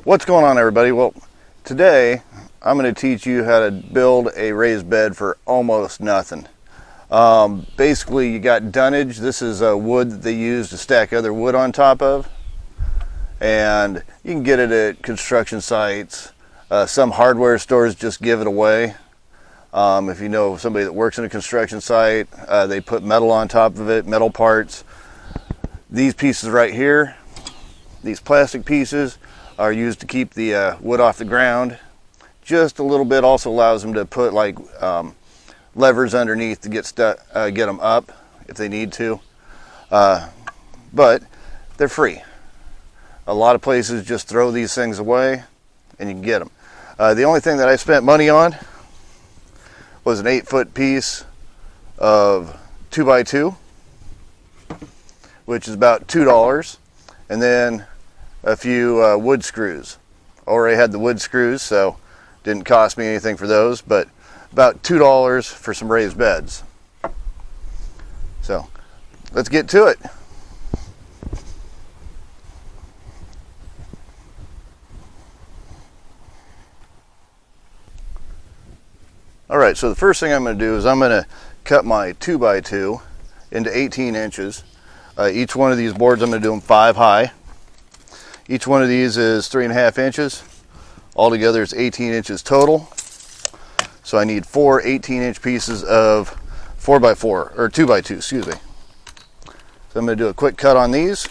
What's going on, everybody? Well, today I'm going to teach you how to build a raised bed for almost nothing. Basically, you got dunnage. This is wood that they use to stack other wood on top of, and you can get it at construction sites. Some hardware stores just give it away. If you know somebody that works in a construction site, they put metal on top of it, metal parts. These pieces right here, these plastic pieces, are used to keep the wood off the ground. Just a little bit also allows them to put like levers underneath to get them up if they need to. But they're free. A lot of places just throw these things away and you can get them. The only thing that I spent money on was an 8-foot piece of 2x2, which is about $2, and then a few wood screws. Already had the wood screws, so didn't cost me anything for those, but about $2 for some raised beds. So let's get to it. All right, so the first thing I'm going to do is I'm going to cut my 2x2 into 18 inches. Each one of these boards, I'm going to do them 5 high. Each one of these is 3.5 inches. Altogether it's 18 inches total. So I need 4 18-inch pieces of 4x4, or 2x2, excuse me. So I'm going to do a quick cut on these.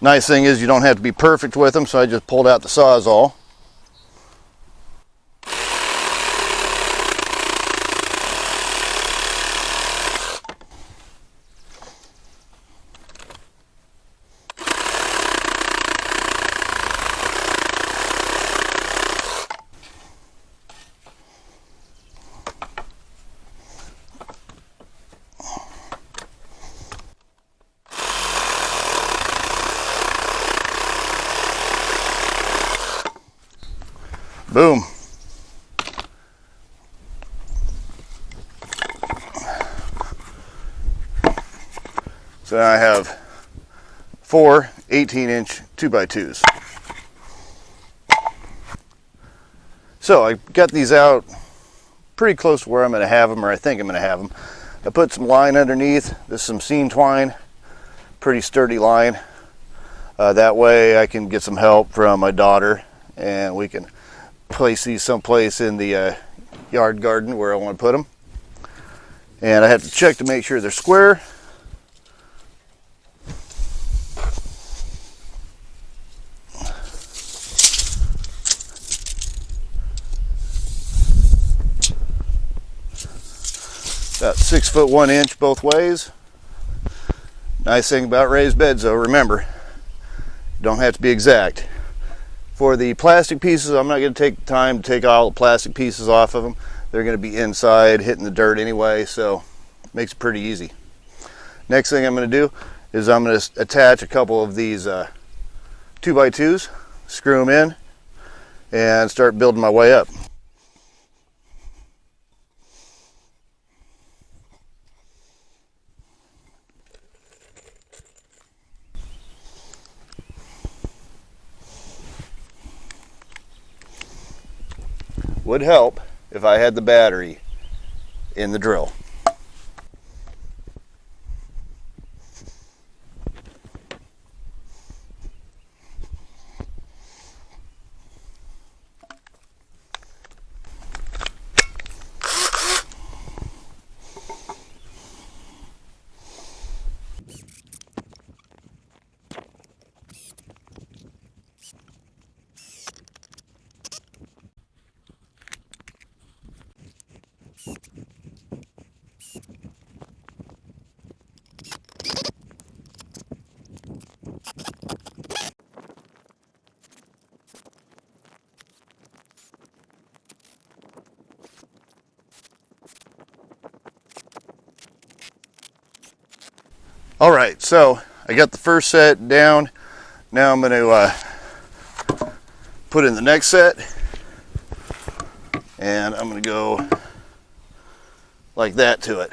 Nice thing is you don't have to be perfect with them, so I just pulled out the Sawzall. Boom. So now I have 4 18-inch 2x2s. So I got these out pretty close to where I'm going to have them, or I think I'm going to have them. I put some line underneath. This is some seam twine, pretty sturdy line. That way I can get some help from my daughter, and we can place these someplace in the yard garden where I want to put them. And I have to check to make sure they're square. About 6 foot 1 inch both ways. Nice thing about raised beds though, remember, you don't have to be exact. For the plastic pieces, I'm not going to take the time to take all the plastic pieces off of them. They're going to be inside hitting the dirt anyway, so it makes it pretty easy. Next thing I'm going to do is I'm going to attach a couple of these 2x2s, screw them in, and start building my way up. Would help if I had the battery in the drill. All right, so I got the first set down. Now I'm going to put in the next set, and I'm going to go like that to it.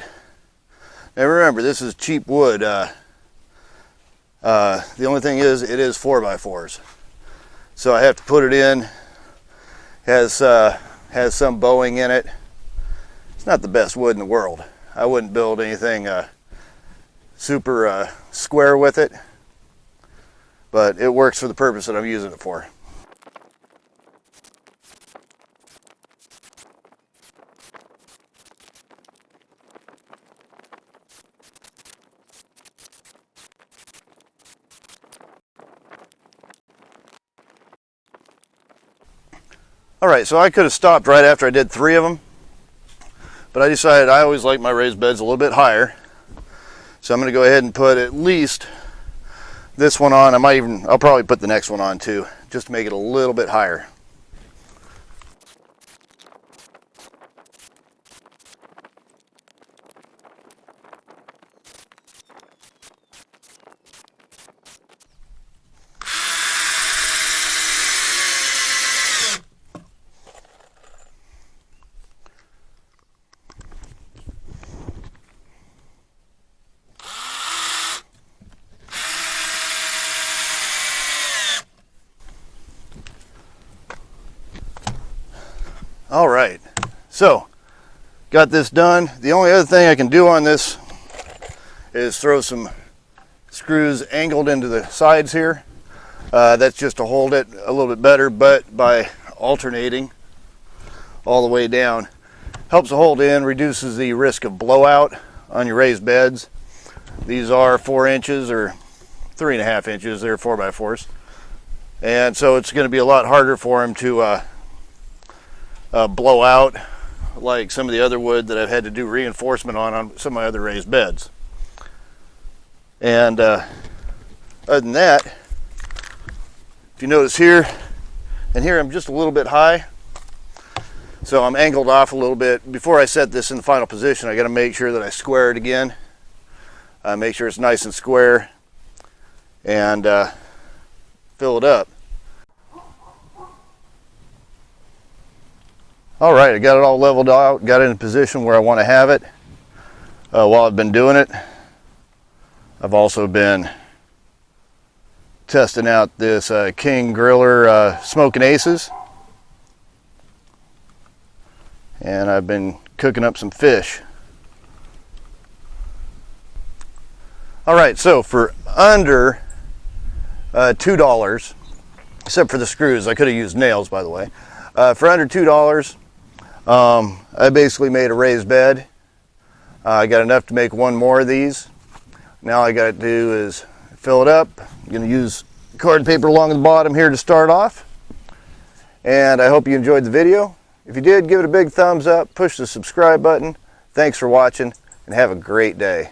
Now remember, this is cheap wood. The only thing is, it is 4x4s. So I have to put it in. Has some bowing in it. It's not the best wood in the world. I wouldn't build anything super square with it, but it works for the purpose that I'm using it for. All right, so I could have stopped right after I did 3 of them, but I decided I always like my raised beds a little bit higher. So I'm going to go ahead and put at least this one on. I'll probably put the next one on too, just to make it a little bit higher. All right, so got this done. The only other thing I can do on this is throw some screws angled into the sides here. That's just to hold it a little bit better, but by alternating all the way down, helps to hold in, reduces the risk of blowout on your raised beds. These are 4 inches or 3.5 inches, they're 4x4s. And so it's going to be a lot harder for them to blow out like some of the other wood that I've had to do reinforcement on some of my other raised beds. And other than that, if you notice here and here, I'm just a little bit high, so I'm angled off a little bit. Before I set this in the final position, I got to make sure that I square it again, make sure it's nice and square, and fill it up. All right, I got it all leveled out, got it in a position where I want to have it. While I've been doing it, I've also been testing out this King Griller Smoking Aces. And I've been cooking up some fish. All right, so for under $2, except for the screws, I could have used nails, by the way. For under $2, I basically made a raised bed. I got enough to make 1 more of these. Now all I got to do is fill it up. I'm going to use card paper along the bottom here to start off. And I hope you enjoyed the video. If you did, give it a big thumbs up, push the subscribe button. Thanks for watching, and have a great day.